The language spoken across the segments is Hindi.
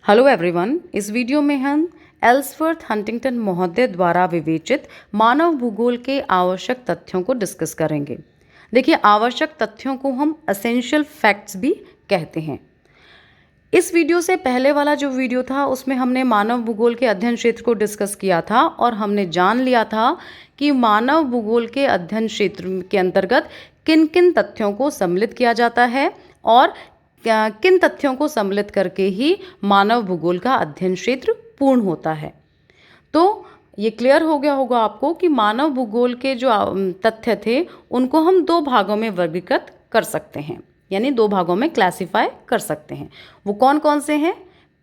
Hello everyone. इस वीडियो में हम एल्सवर्थ हंटिंगटन महोदय द्वारा विवेचित मानव भूगोल के आवश्यक तथ्यों को डिस्कस करेंगे। देखिए, आवश्यक तथ्यों को हम एसेंशियल फैक्ट्स भी कहते हैं। इस वीडियो से पहले वाला जो वीडियो था उसमें हमने मानव भूगोल के अध्ययन क्षेत्र को डिस्कस किया था और हमने जान लिया था कि मानव भूगोल के अध्ययन क्षेत्र के अंतर्गत किन किन तथ्यों को सम्मिलित किया जाता है और किन तथ्यों को सम्मिलित करके ही मानव भूगोल का अध्ययन क्षेत्र पूर्ण होता है। तो ये क्लियर हो गया होगा आपको कि मानव भूगोल के जो तथ्य थे उनको हम दो भागों में वर्गीकृत कर सकते हैं, यानी दो भागों में क्लासिफाई कर सकते हैं। वो कौन कौन से हैं?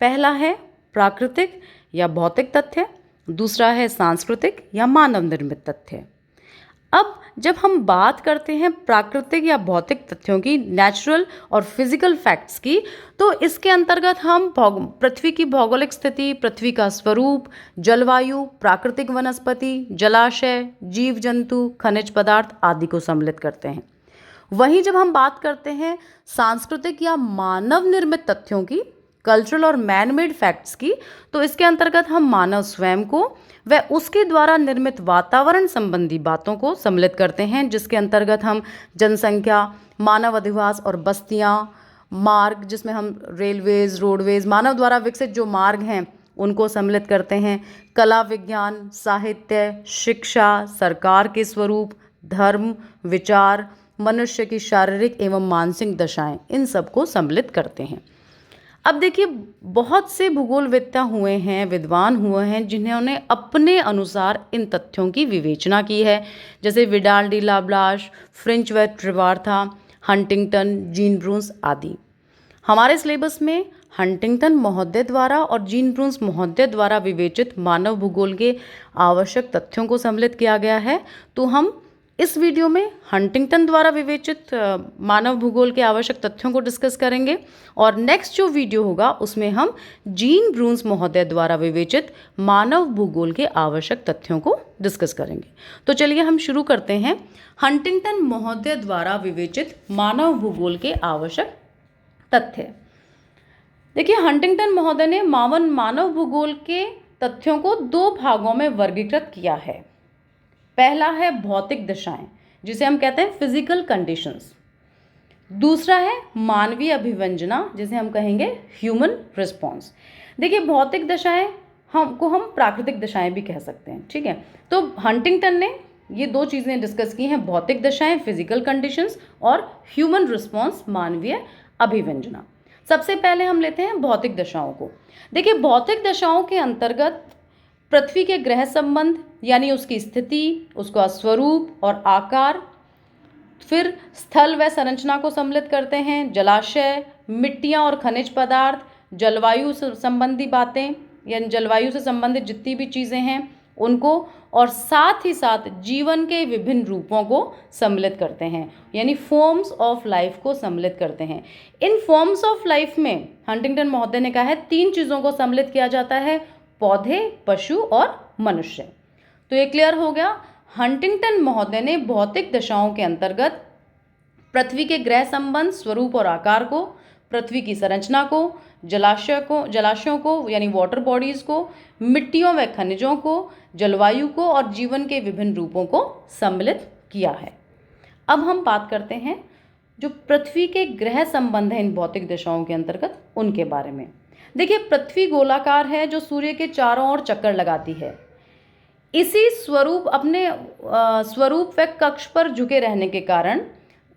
पहला है प्राकृतिक या भौतिक तथ्य, दूसरा है सांस्कृतिक या मानव निर्मित तथ्य। अब जब हम बात करते हैं प्राकृतिक या भौतिक तथ्यों की, नेचुरल और फिजिकल फैक्ट्स की, तो इसके अंतर्गत हम पृथ्वी की भौगोलिक स्थिति, पृथ्वी का स्वरूप, जलवायु, प्राकृतिक वनस्पति, जलाशय, जीव जंतु, खनिज पदार्थ आदि को सम्मिलित करते हैं। वहीं जब हम बात करते हैं सांस्कृतिक या मानव निर्मित तथ्यों की, कल्चरल और मैन मेड फैक्ट्स की, तो इसके अंतर्गत हम मानव स्वयं को व उसके द्वारा निर्मित वातावरण संबंधी बातों को सम्मिलित करते हैं, जिसके अंतर्गत हम जनसंख्या, मानव अधिवास और बस्तियां, मार्ग जिसमें हम रेलवेज, रोडवेज, मानव द्वारा विकसित जो मार्ग हैं उनको सम्मिलित करते हैं, कला, विज्ञान, साहित्य, शिक्षा, सरकार के स्वरूप, धर्म, विचार, मनुष्य की शारीरिक एवं मानसिक दशाएं, इन सबको सम्मिलित करते हैं। अब देखिए, बहुत से भूगोलवेत्ता हुए हैं, विद्वान हुए हैं, जिन्होंने अपने अनुसार इन तथ्यों की विवेचना की है, जैसे विडाल डी लाब्लाश, फ्रिंच व ट्रिवार्था, हंटिंगटन, जीन ब्रूंस आदि। हमारे सिलेबस में हंटिंगटन महोदय द्वारा और जीन ब्रूंस महोदय द्वारा विवेचित मानव भूगोल के आवश्यक तथ्यों को सम्मिलित किया गया है। तो हम इस वीडियो में हंटिंगटन द्वारा विवेचित मानव भूगोल के आवश्यक तथ्यों को डिस्कस करेंगे और नेक्स्ट जो वीडियो होगा उसमें हम जीन ब्रूंस महोदय द्वारा विवेचित मानव भूगोल के आवश्यक तथ्यों को डिस्कस करेंगे। तो चलिए हम शुरू करते हैं हंटिंगटन महोदय द्वारा विवेचित मानव भूगोल के आवश्यक तथ्य। देखिए, हंटिंगटन महोदय ने मानव भूगोल के तथ्यों को दो भागों में वर्गीकृत किया है। पहला है भौतिक दशाएं, जिसे हम कहते हैं फिजिकल कंडीशंस। दूसरा है मानवीय अभिव्यंजना, जिसे हम कहेंगे ह्यूमन रिस्पॉन्स। देखिए, भौतिक दशाएं हम प्राकृतिक दशाएं भी कह सकते हैं, ठीक है। तो हंटिंगटन ने ये दो चीज़ें डिस्कस की हैं, भौतिक दशाएं फिजिकल कंडीशंस और ह्यूमन रिस्पॉन्स मानवीय अभिव्यंजना। सबसे पहले हम लेते हैं भौतिक दशाओं को। देखिए, भौतिक दशाओं के अंतर्गत पृथ्वी के ग्रह संबंध, यानी उसकी स्थिति, उसका स्वरूप और आकार, फिर स्थल व संरचना को सम्मिलित करते हैं, जलाशय, मिट्टियाँ और खनिज पदार्थ, जलवायु से संबंधी बातें, यानी जलवायु से संबंधित जितनी भी चीज़ें हैं उनको, और साथ ही साथ जीवन के विभिन्न रूपों को सम्मिलित करते हैं, यानी फॉर्म्स ऑफ लाइफ को सम्मिलित करते हैं। इन फॉर्म्स ऑफ लाइफ में हंटिंगटन महोदय ने कहा है 3 चीज़ों को सम्मिलित किया जाता है, पौधे, पशु और मनुष्य। तो ये क्लियर हो गया। हंटिंगटन महोदय ने भौतिक दशाओं के अंतर्गत पृथ्वी के ग्रह संबंध, स्वरूप और आकार को, पृथ्वी की संरचना को, जलाशयों को यानी वाटर बॉडीज को, मिट्टियों व खनिजों को, जलवायु को और जीवन के विभिन्न रूपों को सम्मिलित किया है। अब हम बात करते हैं जो पृथ्वी के ग्रह संबंध हैं इन भौतिक दशाओं के अंतर्गत, उनके बारे में। देखिए, पृथ्वी गोलाकार है जो सूर्य के चारों ओर चक्कर लगाती है। इसी अपने स्वरूप व कक्ष पर झुके रहने के कारण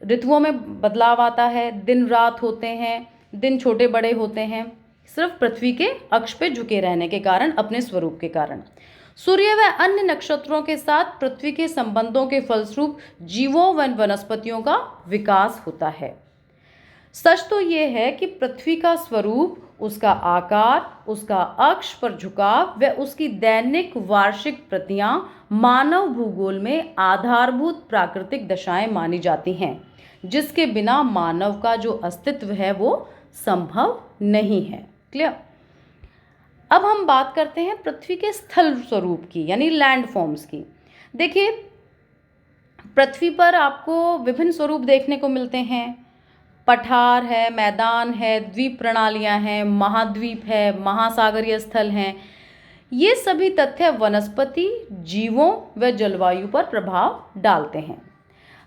ऋतुओं में बदलाव आता है, दिन रात होते हैं, दिन छोटे बड़े होते हैं, सिर्फ पृथ्वी के अक्ष पे झुके रहने के कारण, अपने स्वरूप के कारण। सूर्य व अन्य नक्षत्रों के साथ पृथ्वी के संबंधों के फलस्वरूप जीवों व वनस्पतियों का विकास होता है। सच तो ये है कि पृथ्वी का स्वरूप, उसका आकार, उसका अक्ष पर झुकाव व उसकी दैनिक वार्षिक प्रतियां मानव भूगोल में आधारभूत प्राकृतिक दशाएं मानी जाती हैं, जिसके बिना मानव का जो अस्तित्व है वो संभव नहीं है। क्लियर? अब हम बात करते हैं पृथ्वी के स्थल स्वरूप की, यानी लैंड फॉर्म्स की। देखिए, पृथ्वी पर आपको विभिन्न स्वरूप देखने को मिलते हैं। पठार है, मैदान है, द्वीप प्रणालियां हैं, महाद्वीप है, महासागरीय स्थल हैं। ये सभी तथ्य वनस्पति, जीवों व जलवायु पर प्रभाव डालते हैं।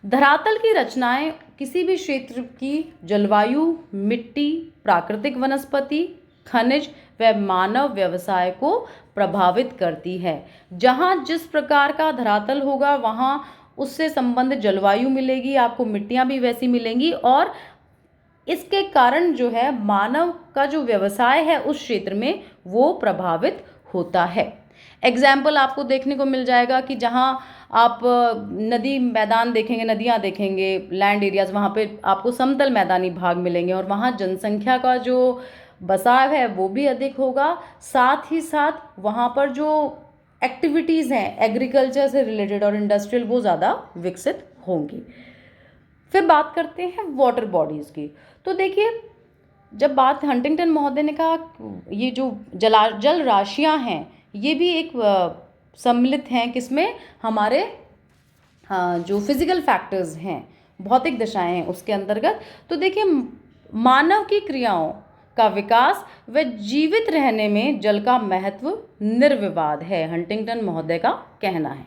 धरातल की रचनाएं किसी भी क्षेत्र की जलवायु, मिट्टी, प्राकृतिक वनस्पति, खनिज व मानव व्यवसाय को प्रभावित करती है। जहाँ जिस प्रकार का धरातल होगा वहाँ उससे संबंधित जलवायु मिलेगी, आपको मिट्टियाँ भी वैसी मिलेंगी, और इसके कारण जो है मानव का जो व्यवसाय है उस क्षेत्र में वो प्रभावित होता है। एग्जाम्पल आपको देखने को मिल जाएगा कि जहाँ आप नदी मैदान देखेंगे, नदियाँ देखेंगे, लैंड एरियाज, वहाँ पे आपको समतल मैदानी भाग मिलेंगे और वहाँ जनसंख्या का जो बसाव है वो भी अधिक होगा। साथ ही साथ वहाँ पर जो एक्टिविटीज़ हैं एग्रीकल्चर से रिलेटेड और इंडस्ट्रियल, वो ज़्यादा विकसित होंगी। फिर बात करते हैं वाटर बॉडीज़ की। तो देखिए, जब बात हंटिंगटन महोदय ने कहा ये जो जल राशियाँ हैं ये भी एक सम्मिलित हैं, किसमें, हमारे जो फिजिकल फैक्टर्स हैं, भौतिक दशाएं हैं उसके अंतर्गत। तो देखिए, मानव की क्रियाओं का विकास व जीवित रहने में जल का महत्व निर्विवाद है, हंटिंगटन महोदय का कहना है।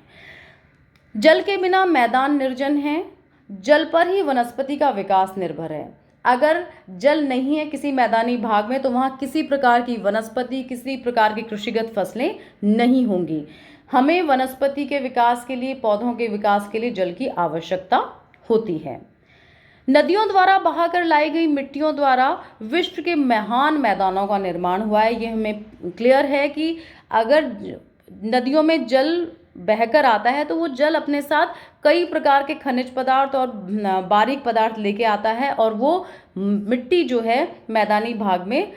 जल के बिना मैदान निर्जन है, जल पर ही वनस्पति का विकास निर्भर है। अगर जल नहीं है किसी मैदानी भाग में तो वहाँ किसी प्रकार की वनस्पति, किसी प्रकार की कृषिगत फसलें नहीं होंगी। हमें वनस्पति के विकास के लिए, पौधों के विकास के लिए जल की आवश्यकता होती है। नदियों द्वारा बहाकर लाई गई मिट्टियों द्वारा विश्व के महान मैदानों का निर्माण हुआ है। ये हमें क्लियर है कि अगर नदियों में जल बहकर आता है तो वो जल अपने साथ कई प्रकार के खनिज पदार्थ और बारीक पदार्थ लेके आता है और वो मिट्टी जो है मैदानी भाग में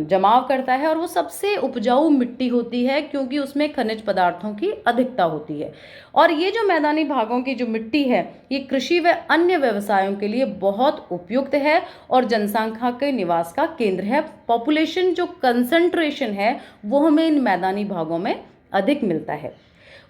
जमाव करता है और वो सबसे उपजाऊ मिट्टी होती है क्योंकि उसमें खनिज पदार्थों की अधिकता होती है। और ये जो मैदानी भागों की जो मिट्टी है ये कृषि व अन्य व्यवसायों के लिए बहुत उपयुक्त है और जनसंख्या के निवास का केंद्र है। पॉपुलेशन जो कंसंट्रेशन है वो हमें इन मैदानी भागों में अधिक मिलता है।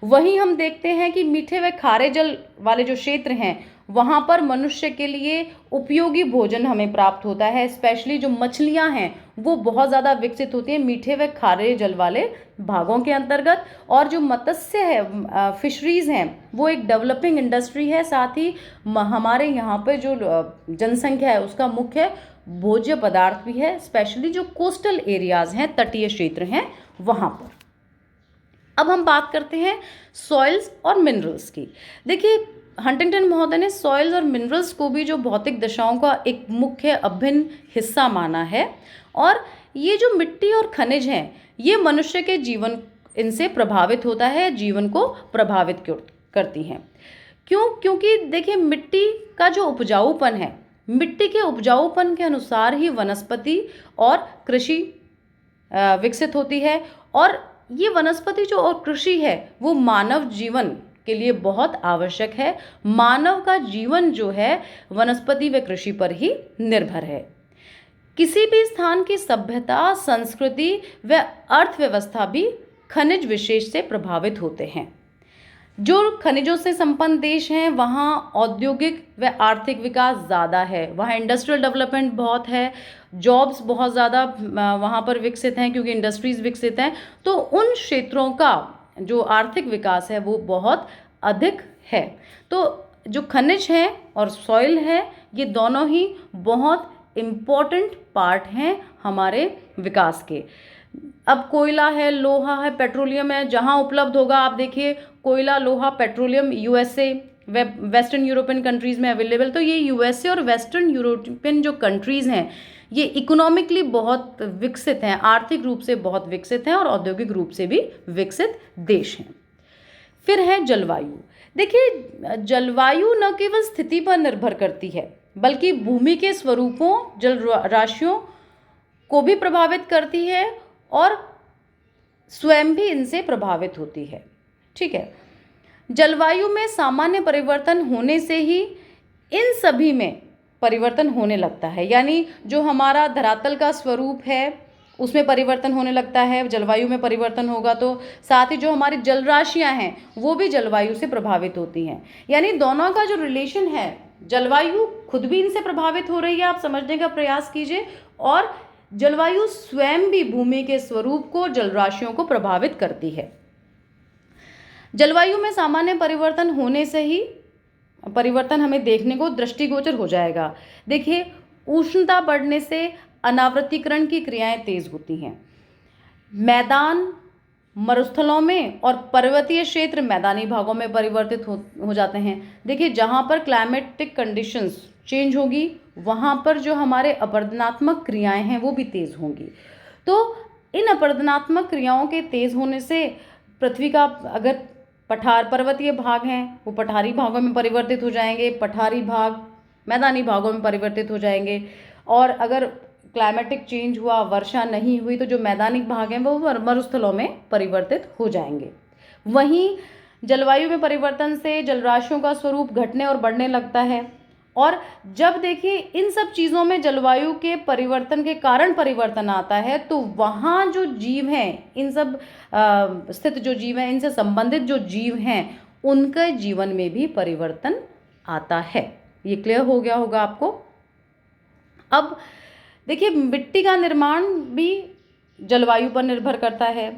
वहीं हम देखते हैं कि मीठे व खारे जल वाले जो क्षेत्र हैं वहाँ पर मनुष्य के लिए उपयोगी भोजन हमें प्राप्त होता है। स्पेशली जो मछलियाँ हैं वो बहुत ज़्यादा विकसित होती हैं मीठे व खारे जल वाले भागों के अंतर्गत। और जो मत्स्य है, फिशरीज़ हैं, वो एक डेवलपिंग इंडस्ट्री है। साथ ही हमारे यहाँ पे जो जनसंख्या है उसका मुख्य भोज्य पदार्थ भी है, स्पेशली जो कोस्टल एरियाज़ हैं, तटीय क्षेत्र हैं वहाँ पर। अब हम बात करते हैं सॉइल्स और मिनरल्स की। देखिए, हंटिंगटन महोदय ने सॉइल्स और मिनरल्स को भी जो भौतिक दशाओं का एक मुख्य अभिन्न हिस्सा माना है और ये जो मिट्टी और खनिज हैं ये मनुष्य के जीवन इनसे प्रभावित होता है, जीवन को प्रभावित करती हैं। क्यों? क्योंकि देखिए, मिट्टी का जो उपजाऊपन है, मिट्टी के उपजाऊपन के अनुसार ही वनस्पति और कृषि विकसित होती है और ये वनस्पति जो और कृषि है वो मानव जीवन के लिए बहुत आवश्यक है। मानव का जीवन जो है वनस्पति व कृषि पर ही निर्भर है। किसी भी स्थान की सभ्यता, संस्कृति व अर्थव्यवस्था भी खनिज विशेष से प्रभावित होते हैं। जो खनिजों से संपन्न देश हैं वहाँ औद्योगिक व आर्थिक विकास ज़्यादा है, वहाँ इंडस्ट्रियल डेवलपमेंट बहुत है, जॉब्स बहुत ज़्यादा वहाँ पर विकसित हैं क्योंकि इंडस्ट्रीज़ विकसित हैं। तो उन क्षेत्रों का जो आर्थिक विकास है वो बहुत अधिक है। तो जो खनिज है और सॉइल है ये दोनों ही बहुत इम्पॉर्टेंट पार्ट हैं हमारे विकास के। अब कोयला है, लोहा है, पेट्रोलियम है, जहाँ उपलब्ध होगा आप देखिए कोयला, लोहा, petroleum USA western European countries में अवेलेबल। तो ये यूएसए और वेस्टर्न यूरोपियन जो कंट्रीज़ हैं ये इकोनॉमिकली बहुत विकसित हैं, आर्थिक रूप से बहुत विकसित हैं और औद्योगिक रूप से भी विकसित देश हैं। फिर है जलवायु। देखिए, जलवायु न केवल स्थिति पर निर्भर करती है बल्कि भूमि के स्वरूपों, जल राशियों को भी प्रभावित करती है और स्वयं भी इनसे प्रभावित होती है। ठीक है, जलवायु में सामान्य परिवर्तन होने से ही इन सभी में परिवर्तन होने लगता है। यानी जो हमारा धरातल का स्वरूप है उसमें परिवर्तन होने लगता है, जलवायु में परिवर्तन होगा तो साथ ही जो हमारी जल राशियाँ हैं वो भी जलवायु से प्रभावित होती हैं। यानी दोनों का जो रिलेशन है जलवायु खुद भी इनसे प्रभावित हो रही है, आप समझने का प्रयास कीजिए, और जलवायु स्वयं भी भूमि के स्वरूप को, जलराशियों को प्रभावित करती है। जलवायु में सामान्य परिवर्तन होने से ही परिवर्तन हमें देखने को दृष्टिगोचर हो जाएगा। देखिए, उष्णता बढ़ने से अनावृतीकरण की क्रियाएं तेज होती हैं। मैदान मरुस्थलों में और पर्वतीय क्षेत्र मैदानी भागों में परिवर्तित हो जाते हैं। देखिए, जहाँ पर क्लाइमेटिक कंडीशंस चेंज होगी वहाँ पर जो हमारे अपरदनात्मक क्रियाएं हैं वो भी तेज होंगी। तो इन अपरदनात्मक क्रियाओं के तेज होने से पृथ्वी का अगर पर्वतीय भाग हैं वो पठारी भागों में परिवर्तित हो जाएंगे, पठारी भाग मैदानी भागों में परिवर्तित हो जाएंगे, और अगर क्लाइमेटिक चेंज हुआ, वर्षा नहीं हुई, तो जो मैदानी भाग हैं वो मरुस्थलों में परिवर्तित हो जाएंगे। वहीं जलवायु में परिवर्तन से जलराशियों का स्वरूप घटने और बढ़ने लगता है, और जब देखिए इन सब चीज़ों में जलवायु के परिवर्तन के कारण परिवर्तन आता है तो वहाँ जो जीव हैं, इन सब स्थित जो जीव हैं, इनसे संबंधित जो जीव हैं, उनके जीवन में भी परिवर्तन आता है। ये क्लियर हो गया होगा आपको। अब देखिए, मिट्टी का निर्माण भी जलवायु पर निर्भर करता है,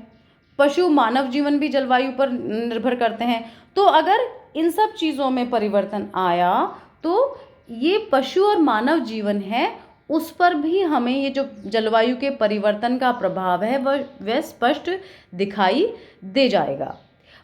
पशु मानव जीवन भी जलवायु पर निर्भर करते हैं। तो अगर इन सब चीज़ों में परिवर्तन आया तो ये पशु और मानव जीवन है उस पर भी हमें ये जो जलवायु के परिवर्तन का प्रभाव है वह स्पष्ट दिखाई दे जाएगा।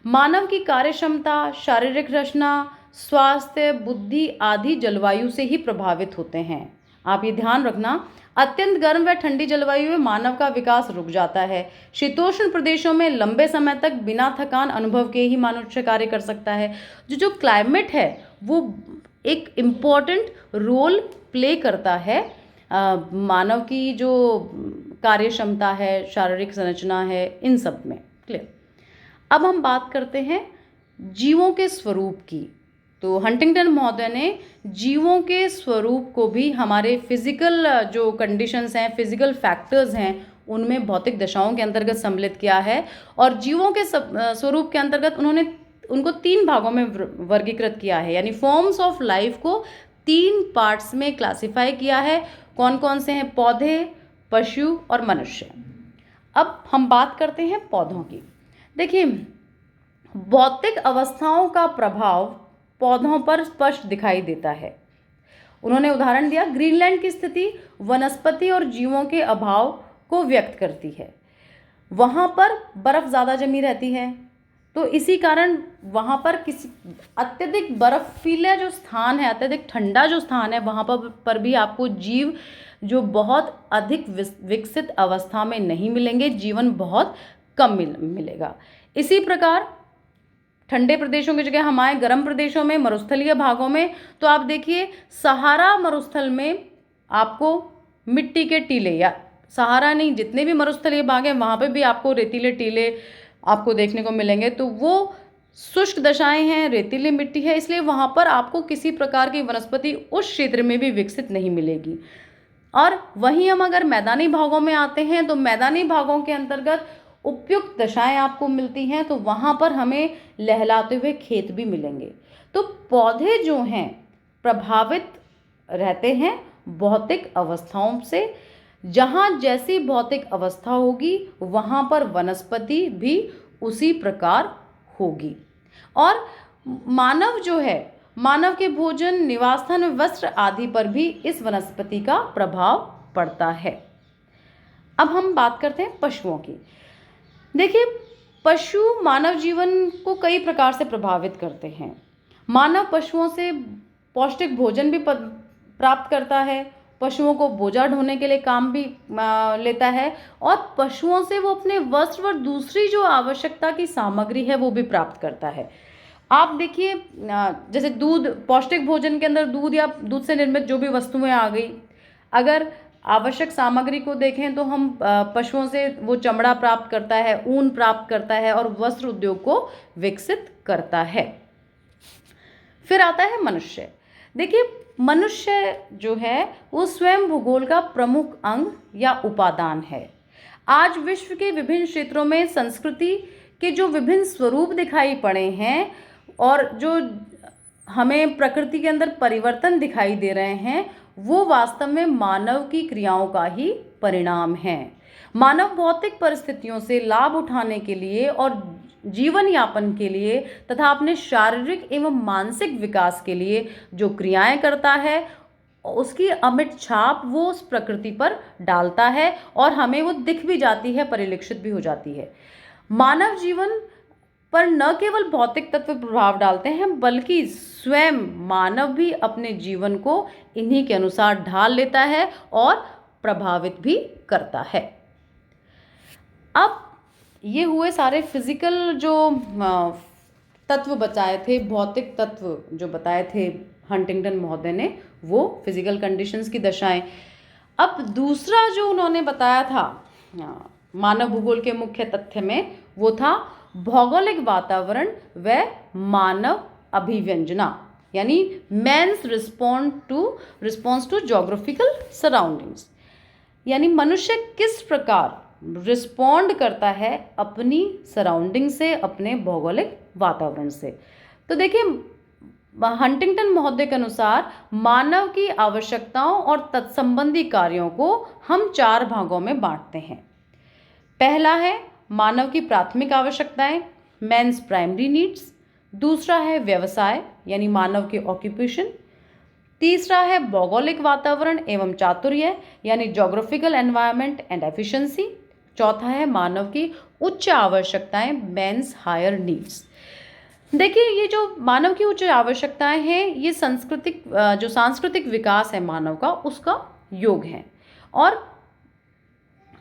मानव की कार्यक्षमता, शारीरिक रचना, स्वास्थ्य, बुद्धि आदि जलवायु से ही प्रभावित होते हैं। आप ये ध्यान रखना, अत्यंत गर्म व ठंडी जलवायु में मानव का विकास रुक जाता है। शीतोष्ण प्रदेशों में लंबे समय तक बिना थकान अनुभव के ही मनुष्य कार्य कर सकता है। जो क्लाइमेट है वो एक इम्पॉर्टेंट रोल प्ले करता है मानव की जो कार्य क्षमता है, शारीरिक संरचना है, इन सब में। क्लियर। अब हम बात करते हैं जीवों के स्वरूप की। तो हंटिंगटन महोदय ने जीवों के स्वरूप को भी हमारे फिजिकल जो कंडीशंस हैं, फिजिकल फैक्टर्स हैं, उनमें भौतिक दशाओं के अंतर्गत सम्मिलित किया है, और जीवों के स्वरूप के अंतर्गत उन्होंने उनको 3 भागों में वर्गीकृत किया है, यानी फॉर्म्स ऑफ लाइफ को 3 पार्ट्स में क्लासिफाई किया है। कौन कौन से हैं? पौधे, पशु और मनुष्य। अब हम बात करते हैं पौधों की। देखिए, भौतिक अवस्थाओं का प्रभाव पौधों पर स्पष्ट दिखाई देता है। उन्होंने उदाहरण दिया, ग्रीनलैंड की स्थिति वनस्पति और जीवों के अभाव को व्यक्त करती है। वहाँ पर बर्फ ज़्यादा जमी रहती है, तो इसी कारण वहाँ पर किसी अत्यधिक बर्फीला जो स्थान है, अत्यधिक ठंडा जो स्थान है, वहाँ पर भी आपको जीव जो बहुत अधिक विकसित अवस्था में नहीं मिलेंगे, जीवन बहुत कम मिलेगा। इसी प्रकार ठंडे प्रदेशों की जगह हम आए गर्म प्रदेशों में, मरुस्थलीय भागों में, तो आप देखिए सहारा मरुस्थल में आपको मिट्टी के टीले, या सहारा नहीं, जितने भी मरुस्थलीय भाग हैं वहाँ पे भी आपको रेतीले टीले आपको देखने को मिलेंगे। तो वो शुष्क दशाएं हैं, रेतीली मिट्टी है, इसलिए वहाँ पर आपको किसी प्रकार की वनस्पति उस क्षेत्र में भी विकसित नहीं मिलेगी। और वहीं हम अगर मैदानी भागों में आते हैं तो मैदानी भागों के अंतर्गत उपयुक्त दशाएं आपको मिलती हैं, तो वहाँ पर हमें लहलाते हुए खेत भी मिलेंगे। तो पौधे जो हैं प्रभावित रहते हैं भौतिक अवस्थाओं से। जहाँ जैसी भौतिक अवस्था होगी वहाँ पर वनस्पति भी उसी प्रकार होगी। और मानव जो है, मानव के भोजन, निवास स्थान, वस्त्र आदि पर भी इस वनस्पति का प्रभाव पड़ता है। अब हम बात करते हैं पशुओं की। देखिए, पशु मानव जीवन को कई प्रकार से प्रभावित करते हैं। मानव पशुओं से पौष्टिक भोजन भी प्राप्त करता है, पशुओं को बोझा ढोने के लिए काम भी लेता है, और पशुओं से वो अपने वस्त्र और दूसरी जो आवश्यकता की सामग्री है वो भी प्राप्त करता है। आप देखिए, जैसे दूध, पौष्टिक भोजन के अंदर दूध या दूध से निर्मित जो भी वस्तुएं आ गई, अगर आवश्यक सामग्री को देखें तो हम पशुओं से वो चमड़ा प्राप्त करता है, ऊन प्राप्त करता है, और वस्त्र उद्योग को विकसित करता है। फिर आता है मनुष्य। देखिए, मनुष्य जो है वो स्वयं भूगोल का प्रमुख अंग या उपादान है। आज विश्व के विभिन्न क्षेत्रों में संस्कृति के जो विभिन्न स्वरूप दिखाई पड़े हैं, और जो हमें प्रकृति के अंदर परिवर्तन दिखाई दे रहे हैं, वो वास्तव में मानव की क्रियाओं का ही परिणाम है। मानव भौतिक परिस्थितियों से लाभ उठाने के लिए और जीवन यापन के लिए तथा अपने शारीरिक एवं मानसिक विकास के लिए जो क्रियाएं करता है, उसकी अमिट छाप वो उस प्रकृति पर डालता है और हमें वो दिख भी जाती है, परिलक्षित भी हो जाती है। मानव जीवन पर न केवल भौतिक तत्व प्रभाव डालते हैं, बल्कि स्वयं मानव भी अपने जीवन को इन्हीं के अनुसार ढाल लेता है और प्रभावित भी करता है। अब ये हुए सारे फिजिकल जो तत्व बताए थे, भौतिक तत्व जो बताए थे हंटिंगटन महोदय ने, वो फिजिकल कंडीशंस की दशाएं। अब दूसरा जो उन्होंने बताया था मानव भूगोल के मुख्य तथ्य में, वो था भौगोलिक वातावरण व मानव अभिव्यंजना, यानी man's response to geographical surroundings, यानी मनुष्य किस प्रकार रिस्पॉन्ड करता है अपनी सराउंडिंग से, अपने भौगोलिक वातावरण से। तो देखिए, हंटिंगटन महोदय के अनुसार मानव की आवश्यकताओं और तत्संबंधी कार्यों को हम 4 भागों में बांटते हैं। पहला है मानव की प्राथमिक आवश्यकताएं, मेन्स प्राइमरी नीड्स। दूसरा है व्यवसाय, यानी मानव के ऑक्यूपेशन। तीसरा है भौगोलिक वातावरण एवं चातुर्य, यानी ज्योग्राफिकल एनवायरनमेंट एंड एफिशिएंसी। चौथा है मानव की उच्च आवश्यकताएं, मेन्स हायर नीड्स। देखिए, ये जो मानव की उच्च आवश्यकताएं हैं, ये सांस्कृतिक विकास है मानव का, उसका योग है। और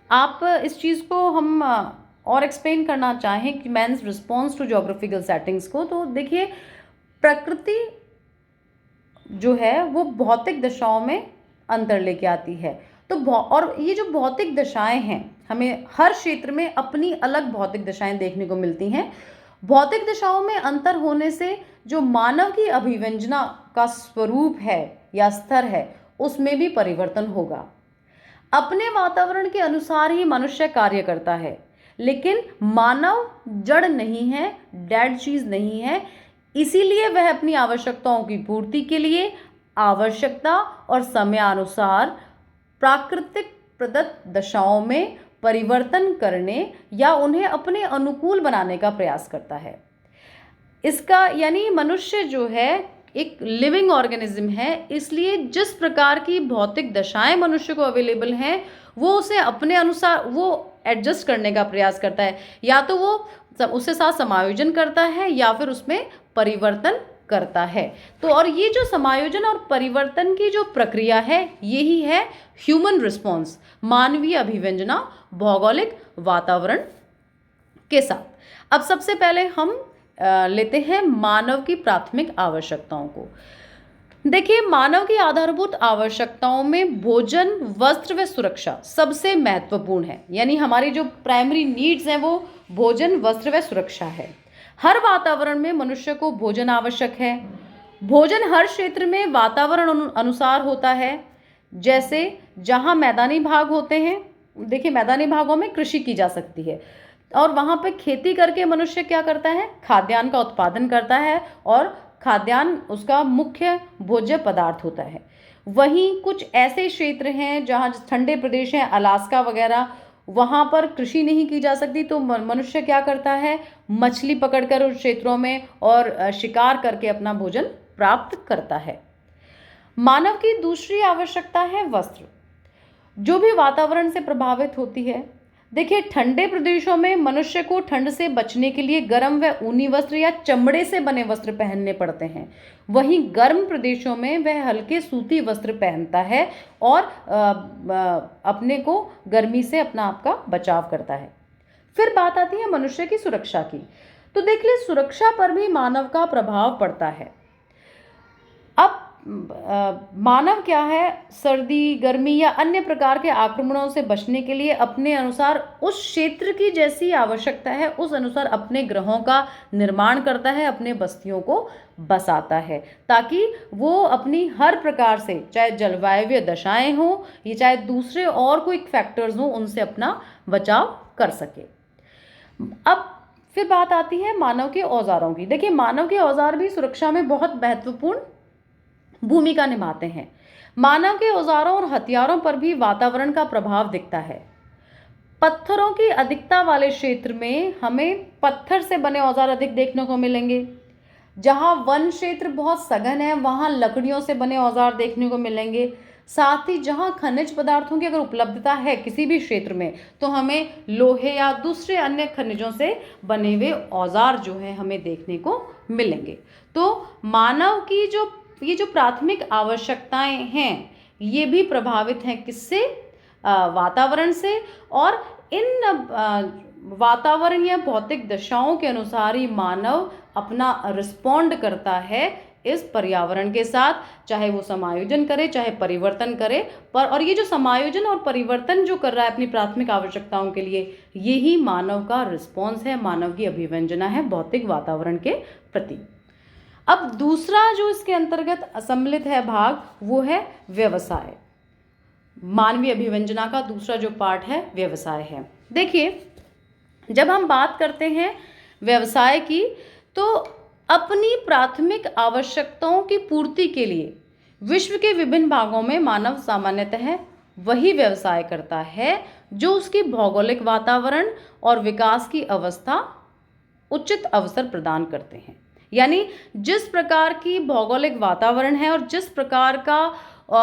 आप इस चीज़ को हम और एक्सप्लेन करना चाहें कि man's response to geographical settings को, तो देखिए, प्रकृति जो है वो भौतिक दशाओं में अंतर लेके आती है। तो और ये जो भौतिक दशाएं हैं, हमें हर क्षेत्र में अपनी अलग भौतिक दशाएं देखने को मिलती हैं। भौतिक दशाओं में अंतर होने से जो मानव की अभिव्यंजना का स्वरूप है या स्तर है, उसमें भी परिवर्तन होगा। अपने वातावरण के अनुसार ही मनुष्य कार्य करता है, लेकिन मानव जड़ नहीं है, डेड चीज नहीं है। इसीलिए वह अपनी आवश्यकताओं की पूर्ति के लिए आवश्यकता और समयानुसार प्राकृतिक प्रदत्त दशाओं में परिवर्तन करने या उन्हें अपने अनुकूल बनाने का प्रयास करता है। इसका यानी मनुष्य जो है एक लिविंग ऑर्गेनिज्म है, इसलिए जिस प्रकार की भौतिक दशाएं मनुष्य को अवेलेबल हैं, वो उसे अपने अनुसार वो एडजस्ट करने का प्रयास करता है। या तो वो उसके साथ समायोजन करता है या फिर उसमें परिवर्तन करता है। तो और ये जो समायोजन और परिवर्तन की जो प्रक्रिया है, यही है ह्यूमन रिस्पॉन्स, मानवीय अभिव्यंजना भौगोलिक वातावरण के साथ। अब सबसे पहले हम लेते हैं मानव की प्राथमिक आवश्यकताओं को। देखिए, मानव की आधारभूत आवश्यकताओं में भोजन, वस्त्र व सुरक्षा सबसे महत्वपूर्ण है। यानी हमारी जो प्राइमरी नीड्स हैं वो भोजन, वस्त्र व सुरक्षा है। हर वातावरण में मनुष्य को भोजन आवश्यक है। भोजन हर क्षेत्र में वातावरण अनुसार होता है। जैसे जहाँ मैदानी भाग होते हैं, देखिए मैदानी भागों में कृषि की जा सकती है और वहाँ पे खेती करके मनुष्य क्या करता है, खाद्यान्न का उत्पादन करता है और खाद्यान्न उसका मुख्य भोज्य पदार्थ होता है। वहीं कुछ ऐसे क्षेत्र हैं जहाँ ठंडे प्रदेश हैं, अलास्का वगैरह, वहाँ पर कृषि नहीं की जा सकती, तो मनुष्य क्या करता है, मछली पकड़कर उस क्षेत्रों में और शिकार करके अपना भोजन प्राप्त करता है। मानव की दूसरी आवश्यकता है वस्त्र, जो भी वातावरण से प्रभावित होती है। देखिए, ठंडे प्रदेशों में मनुष्य को ठंड से बचने के लिए गर्म व ऊनी वस्त्र या चमड़े से बने वस्त्र पहनने पड़ते हैं। वहीं गर्म प्रदेशों में वह हल्के सूती वस्त्र पहनता है और अपने को गर्मी से अपना आप का बचाव करता है। फिर बात आती है मनुष्य की सुरक्षा की। तो देख ले, सुरक्षा पर भी मानव का प्रभाव पड़ता है। अब मानव क्या है, सर्दी, गर्मी या अन्य प्रकार के आक्रमणों से बचने के लिए अपने अनुसार उस क्षेत्र की जैसी आवश्यकता है उस अनुसार अपने ग्रहों का निर्माण करता है, अपने बस्तियों को बसाता है, ताकि वो अपनी हर प्रकार से, चाहे जलवायु दशाएं हो या चाहे दूसरे और कोई फैक्टर्स हो, उनसे अपना बचाव कर सके। अब फिर बात आती है मानव के औजारों की। देखिए मानव के औजार भी सुरक्षा में बहुत महत्वपूर्ण भूमिका निभाते हैं। मानव के औजारों और हथियारों पर भी वातावरण का प्रभाव दिखता है। पत्थरों की अधिकता वाले क्षेत्र में हमें पत्थर से बने औजार अधिक देखने को मिलेंगे। जहां वन क्षेत्र बहुत सघन है वहां लकड़ियों से बने औजार देखने को मिलेंगे। साथ ही जहां खनिज पदार्थों की अगर उपलब्धता है किसी भी क्षेत्र में तो हमें लोहे या दूसरे अन्य खनिजों से बने हुए औजार जो है हमें देखने को मिलेंगे। तो मानव की जो ये जो प्राथमिक आवश्यकताएं हैं ये भी प्रभावित हैं किससे? वातावरण से। और इन वातावरण या भौतिक दशाओं के अनुसार ही मानव अपना रिस्पॉन्ड करता है इस पर्यावरण के साथ, चाहे वो समायोजन करे चाहे परिवर्तन करे। पर और ये जो समायोजन और परिवर्तन जो कर रहा है अपनी प्राथमिक आवश्यकताओं के लिए, यही मानव का रिस्पॉन्स है, मानव की अभिव्यंजना है भौतिक वातावरण के प्रति। अब दूसरा जो इसके अंतर्गत सम्मिलित है भाग वो है व्यवसाय। मानवीय अभिव्यंजना का दूसरा जो पार्ट है व्यवसाय है। देखिए जब हम बात करते हैं व्यवसाय की तो अपनी प्राथमिक आवश्यकताओं की पूर्ति के लिए विश्व के विभिन्न भागों में मानव सामान्यतः वही व्यवसाय करता है जो उसकी भौगोलिक वातावरण और विकास की अवस्था उचित अवसर प्रदान करते हैं। यानी जिस प्रकार की भौगोलिक वातावरण है और जिस प्रकार का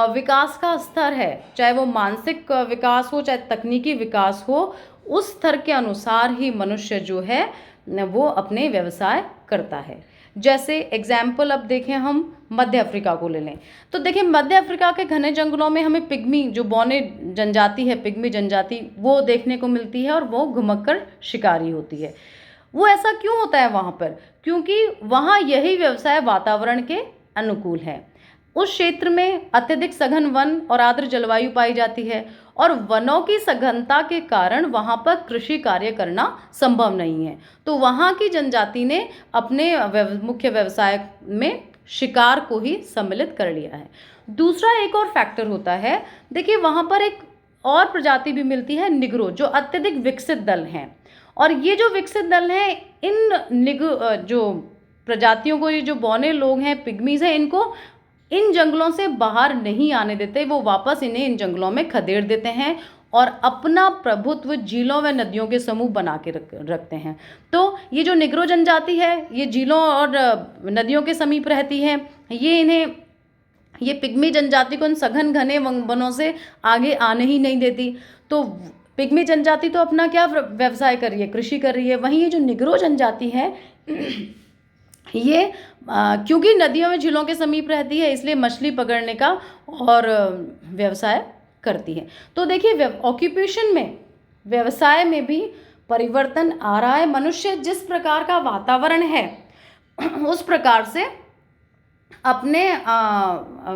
विकास का स्तर है, चाहे वो मानसिक विकास हो चाहे तकनीकी विकास हो, उस स्तर के अनुसार ही मनुष्य जो है वो अपने व्यवसाय करता है। जैसे एग्जाम्पल अब देखें हम मध्य अफ्रीका को ले लें तो देखिए मध्य अफ्रीका के घने जंगलों में हमें पिग्मी जो बौने जनजाति है, पिग्मी जनजाति वो देखने को मिलती है और वो घुमक्कड़ शिकारी होती है। वो ऐसा क्यों होता है वहाँ पर? क्योंकि वहाँ यही व्यवसाय वातावरण के अनुकूल है। उस क्षेत्र में अत्यधिक सघन वन और आर्द्र जलवायु पाई जाती है और वनों की सघनता के कारण वहाँ पर कृषि कार्य करना संभव नहीं है। तो वहाँ की जनजाति ने अपने मुख्य व्यवसाय में शिकार को ही सम्मिलित कर लिया है। दूसरा एक और फैक्टर होता है, देखिए वहाँ पर एक और प्रजाति भी मिलती है निग्रो, जो अत्यधिक विकसित दल हैं। और ये जो विकसित दल हैं इन जो प्रजातियों को, ये जो बौने लोग हैं, पिग्मीज हैं, इनको इन जंगलों से बाहर नहीं आने देते। वो वापस इन्हें इन जंगलों में खदेड़ देते हैं और अपना प्रभुत्व झीलों व नदियों के समूह बना के रखते हैं। तो ये जो निग्रो जनजाति है ये झीलों और नदियों के समीप रहती है। ये पिग्मी जनजाति को इन सघन घने वनों से आगे आने ही नहीं देती। तो पिग्मी जनजाति तो अपना क्या व्यवसाय कर रही है? कृषि कर रही है। वहीं ये जो निग्रो जनजाति है ये क्योंकि नदियों में झीलों के समीप रहती है इसलिए मछली पकड़ने का और व्यवसाय करती है। तो देखिए ऑक्यूपेशन में, व्यवसाय में भी परिवर्तन आ रहा है। मनुष्य जिस प्रकार का वातावरण है उस प्रकार से अपने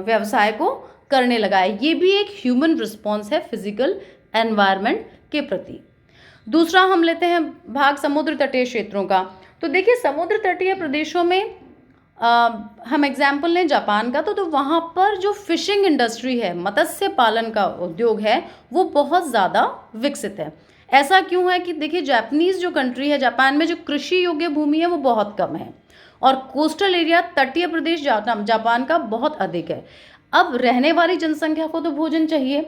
व्यवसाय को करने लगा है। ये भी एक ह्यूमन रिस्पॉन्स है फिजिकल एनवायरनमेंट के प्रति। दूसरा हम लेते हैं भाग समुद्र तटीय क्षेत्रों का। तो देखिए समुद्र तटीय प्रदेशों में हम एग्जाम्पल लें जापान का तो वहाँ पर जो फिशिंग इंडस्ट्री है, मत्स्य पालन का उद्योग है, वो बहुत ज़्यादा विकसित है। ऐसा क्यों है कि देखिए जापानीज़ जो कंट्री है, जापान में जो कृषि योग्य भूमि है वो बहुत कम है और कोस्टल एरिया, तटीय प्रदेश जापान का बहुत अधिक है। अब रहने वाली जनसंख्या को तो भोजन चाहिए,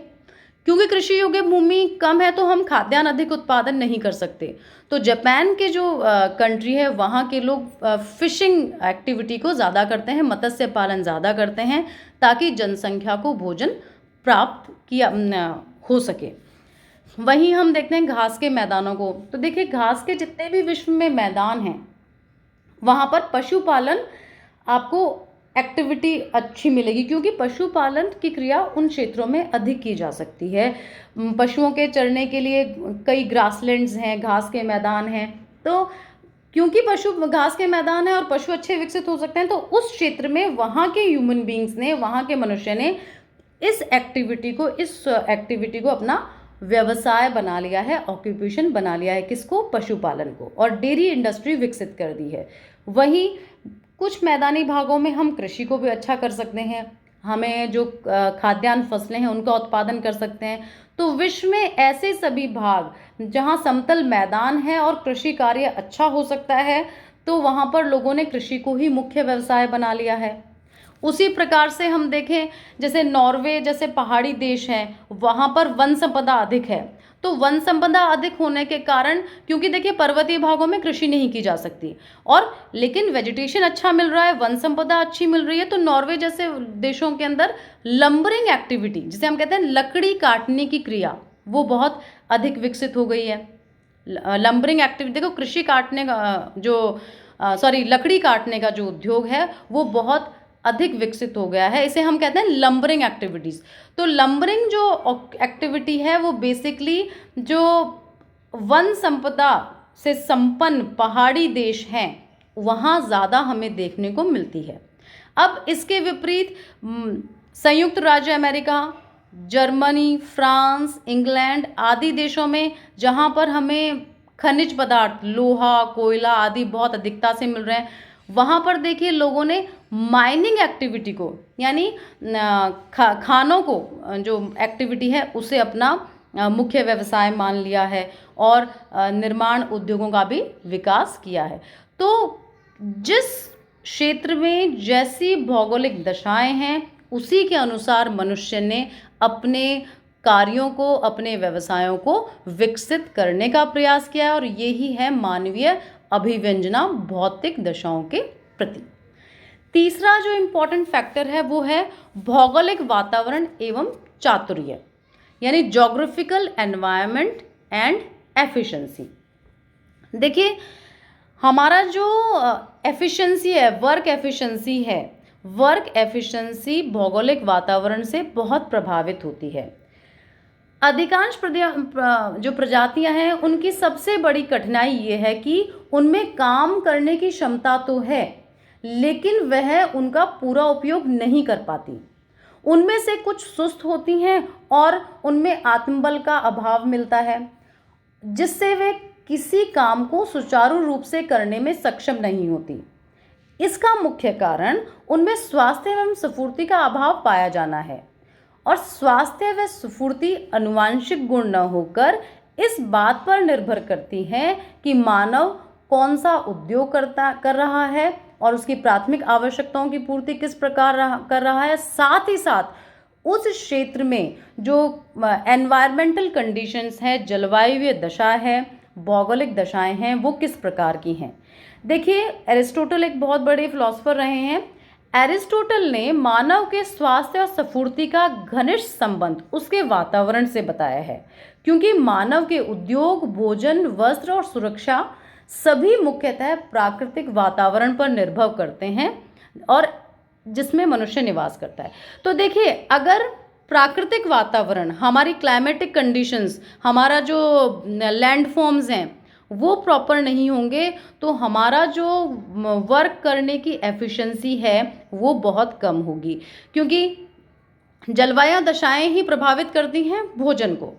क्योंकि कृषि योग्य भूमि कम है तो हम खाद्यान्न अधिक उत्पादन नहीं कर सकते। तो जापान के जो कंट्री है वहाँ के लोग फिशिंग एक्टिविटी को ज़्यादा करते हैं, मत्स्य पालन ज़्यादा करते हैं ताकि जनसंख्या को भोजन प्राप्त किया हो सके। वहीं हम देखते हैं घास के मैदानों को। तो देखिए घास के जितने भी विश्व में मैदान हैं वहाँ पर पशुपालन आपको एक्टिविटी अच्छी मिलेगी, क्योंकि पशुपालन की क्रिया उन क्षेत्रों में अधिक की जा सकती है। पशुओं के चरने के लिए कई ग्रासलैंड्स हैं, घास के मैदान हैं। तो क्योंकि पशु घास के मैदान है और पशु अच्छे विकसित हो सकते हैं, तो उस क्षेत्र में वहाँ के ह्यूमन बींग्स ने, वहाँ के मनुष्य ने इस एक्टिविटी को अपना व्यवसाय बना लिया है, ऑक्यूपेशन बना लिया है। किसको? पशुपालन को। और डेयरी इंडस्ट्री विकसित कर दी है। वहीं कुछ मैदानी भागों में हम कृषि को भी अच्छा कर सकते हैं। हमें जो खाद्यान्न फसलें हैं उनका उत्पादन कर सकते हैं। तो विश्व में ऐसे सभी भाग जहाँ समतल मैदान है और कृषि कार्य अच्छा हो सकता है, तो वहाँ पर लोगों ने कृषि को ही मुख्य व्यवसाय बना लिया है। उसी प्रकार से हम देखें, जैसे नॉर्वे जैसे पहाड़ी देश हैं, वहाँ पर वन संपदा अधिक है। तो वन संपदा अधिक होने के कारण, क्योंकि देखिए पर्वतीय भागों में कृषि नहीं की जा सकती, और लेकिन वेजिटेशन अच्छा मिल रहा है, वन संपदा अच्छी मिल रही है, तो नॉर्वे जैसे देशों के अंदर लंबरिंग एक्टिविटी, जिसे हम कहते हैं लकड़ी काटने की क्रिया, वो बहुत अधिक विकसित हो गई है। लंबरिंग एक्टिविटी, देखो कृषि काटने का जो लकड़ी काटने का जो उद्योग है वो बहुत अधिक विकसित हो गया है। इसे हम कहते हैं लंबरिंग एक्टिविटीज़। तो लंबरिंग जो एक्टिविटी है वो बेसिकली जो वन संपदा से संपन्न पहाड़ी देश हैं वहाँ ज़्यादा हमें देखने को मिलती है। अब इसके विपरीत संयुक्त राज्य अमेरिका, जर्मनी, फ्रांस, इंग्लैंड आदि देशों में, जहाँ पर हमें खनिज पदार्थ लोहा, कोयला आदि बहुत अधिकता से मिल रहे हैं, वहाँ पर देखिए लोगों ने माइनिंग एक्टिविटी को, यानी खानों को जो एक्टिविटी है उसे अपना मुख्य व्यवसाय मान लिया है, और निर्माण उद्योगों का भी विकास किया है। तो जिस क्षेत्र में जैसी भौगोलिक दशाएं हैं उसी के अनुसार मनुष्य ने अपने कार्यों को, अपने व्यवसायों को विकसित करने का प्रयास किया है, और यही है मानवीय अभिव्यंजना भौतिक दशाओं के प्रति। तीसरा जो इम्पोर्टेंट फैक्टर है वो है भौगोलिक वातावरण एवं चातुर्य, यानी जोग्राफिकल एनवायरनमेंट एंड एफिशिएंसी। देखिए हमारा जो एफिशिएंसी है, वर्क एफिशिएंसी भौगोलिक वातावरण से बहुत प्रभावित होती है। अधिकांश जो प्रजातियां हैं उनकी सबसे बड़ी कठिनाई ये है कि उनमें काम करने की क्षमता तो है, लेकिन वह उनका पूरा उपयोग नहीं कर पाती। उनमें से कुछ सुस्त होती हैं और उनमें आत्मबल का अभाव मिलता है, जिससे वे किसी काम को सुचारू रूप से करने में सक्षम नहीं होती। इसका मुख्य कारण उनमें स्वास्थ्य एवं स्फूर्ति का अभाव पाया जाना है, और स्वास्थ्य व स्फूर्ति अनुवांशिक गुण न होकर इस बात पर निर्भर करती है कि मानव कौन सा उद्योग कर रहा है और उसकी प्राथमिक आवश्यकताओं की पूर्ति किस प्रकार कर रहा है। साथ ही साथ उस क्षेत्र में जो एनवायरमेंटल कंडीशंस है, जलवायु दशा है, भौगोलिक दशाएं हैं, वो किस प्रकार की हैं। देखिए एरिस्टोटल एक बहुत बड़े फिलोसोफर रहे हैं। एरिस्टोटल ने मानव के स्वास्थ्य और स्फूर्ति का घनिष्ठ संबंध उसके वातावरण से बताया है, क्योंकि मानव के उद्योग, भोजन, वस्त्र और सुरक्षा सभी मुख्यतः प्राकृतिक वातावरण पर निर्भर करते हैं और जिसमें मनुष्य निवास करता है। तो देखिए अगर प्राकृतिक वातावरण, हमारी क्लाइमेटिक कंडीशंस, हमारा जो लैंड फॉर्म्स हैं वो प्रॉपर नहीं होंगे तो हमारा जो वर्क करने की एफिशिएंसी है वो बहुत कम होगी, क्योंकि जलवायु दशाएं ही प्रभावित करती हैं भोजन को।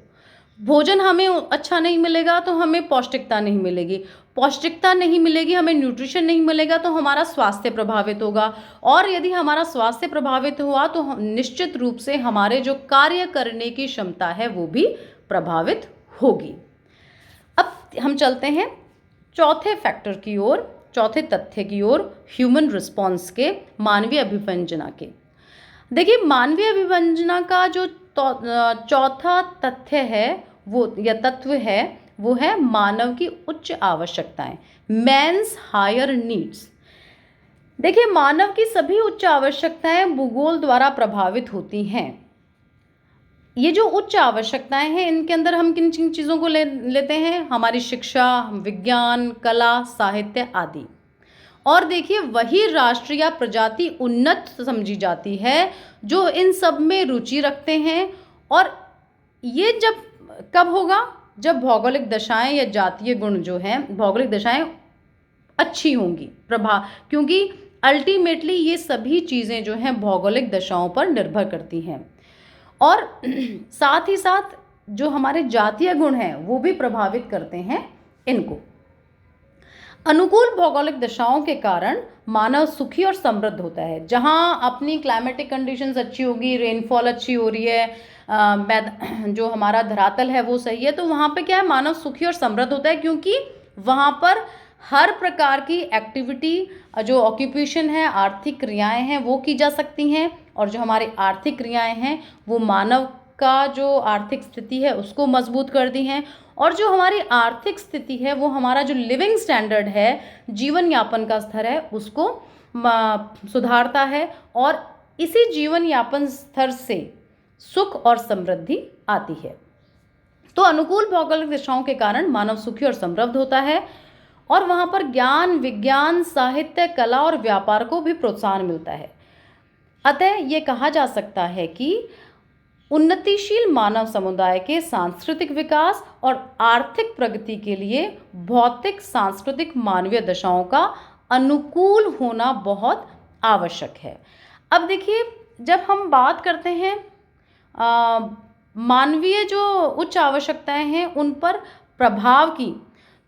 भोजन हमें अच्छा नहीं मिलेगा तो हमें पौष्टिकता नहीं मिलेगी, पौष्टिकता नहीं मिलेगी, हमें न्यूट्रिशन नहीं मिलेगा तो हमारा स्वास्थ्य प्रभावित होगा, और यदि हमारा स्वास्थ्य प्रभावित हुआ तो निश्चित रूप से हमारे जो कार्य करने की क्षमता है वो भी प्रभावित होगी। अब हम चलते हैं चौथे फैक्टर की ओर, चौथे तथ्य की ओर, ह्यूमन रिस्पॉन्स के, मानवीय अभिव्यंजना के। देखिए मानवीय अभिव्यंजना का जो चौथा तथ्य है वो या तत्व है वो है मानव की उच्च आवश्यकताएं, मैन्स हायर नीड्स। देखिए मानव की सभी उच्च आवश्यकताएं भूगोल द्वारा प्रभावित होती हैं। ये जो उच्च आवश्यकताएं हैं इनके अंदर हम किन किन चीज़ों को लेते हैं, हमारी शिक्षा, विज्ञान, कला, साहित्य आदि। और देखिए वही राष्ट्र या प्रजाति उन्नत समझी जाती है जो इन सब में रुचि रखते हैं, और ये जब कब होगा, जब भौगोलिक दशाएं या जातीय गुण जो हैं, भौगोलिक दशाएं अच्छी होंगी, क्योंकि अल्टीमेटली ये सभी चीज़ें जो हैं भौगोलिक दशाओं पर निर्भर करती हैं, और साथ ही साथ जो हमारे जातीय गुण हैं वो भी प्रभावित करते हैं इनको। अनुकूल भौगोलिक दशाओं के कारण मानव सुखी और समृद्ध होता है। जहाँ अपनी क्लाइमेटिक कंडीशंस अच्छी होगी, रेनफॉल अच्छी हो रही है, जो हमारा धरातल है वो सही है, तो वहाँ पे क्या है, मानव सुखी और समृद्ध होता है, क्योंकि वहाँ पर हर प्रकार की एक्टिविटी, जो ऑक्यूपेशन है, आर्थिक क्रियाएं हैं वो की जा सकती हैं। और जो हमारी आर्थिक क्रियाएं हैं वो मानव का जो आर्थिक स्थिति है उसको मजबूत करती हैं। और जो हमारी आर्थिक स्थिति है वो हमारा जो लिविंग स्टैंडर्ड है, जीवन यापन का स्तर है, उसको सुधारता है। और इसी जीवन यापन स्तर से सुख और समृद्धि आती है। तो अनुकूल भौगोलिक दिशाओं के कारण मानव सुखी और समृद्ध होता है, और वहाँ पर ज्ञान, विज्ञान, साहित्य, कला और व्यापार को भी प्रोत्साहन मिलता है। अतः ये कहा जा सकता है कि उन्नतिशील मानव समुदाय के सांस्कृतिक विकास और आर्थिक प्रगति के लिए भौतिक, सांस्कृतिक, मानवीय दशाओं का अनुकूल होना बहुत आवश्यक है। अब देखिए, जब हम बात करते हैं मानवीय जो उच्च आवश्यकताएं हैं उन पर प्रभाव की,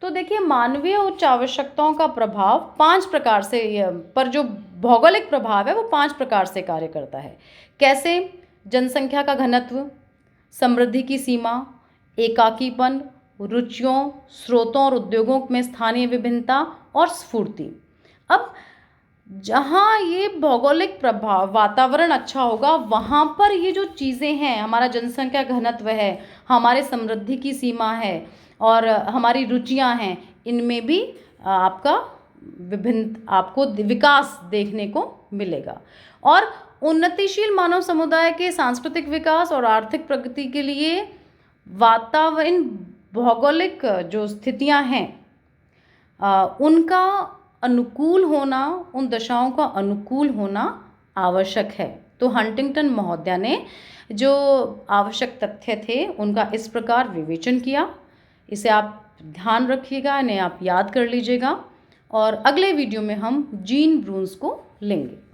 तो देखिए मानवीय उच्च आवश्यकताओं का प्रभाव 5 प्रकार से, पर जो भौगोलिक प्रभाव है वो 5 प्रकार से कार्य करता है। कैसे? जनसंख्या का घनत्व, समृद्धि की सीमा, एकाकीपन, रुचियों, स्रोतों और उद्योगों में स्थानीय विभिन्नता और स्फूर्ति। अब जहाँ ये भौगोलिक प्रभाव, वातावरण अच्छा होगा, वहाँ पर ये जो चीज़ें हैं, हमारा जनसंख्या घनत्व है, हमारे समृद्धि की सीमा है और हमारी रुचियाँ हैं, इनमें भी आपका आपको विकास देखने को मिलेगा। और उन्नतिशील मानव समुदाय के सांस्कृतिक विकास और आर्थिक प्रगति के लिए वातावरण, भौगोलिक जो स्थितियां हैं उनका अनुकूल होना, उन दशाओं का अनुकूल होना आवश्यक है। तो हंटिंगटन महोदया ने जो आवश्यक तथ्य थे उनका इस प्रकार विवेचन किया। इसे आप ध्यान रखिएगा, इन्हें आप याद कर लीजिएगा, और अगले वीडियो में हम जीन ब्रून्स को लेंगे।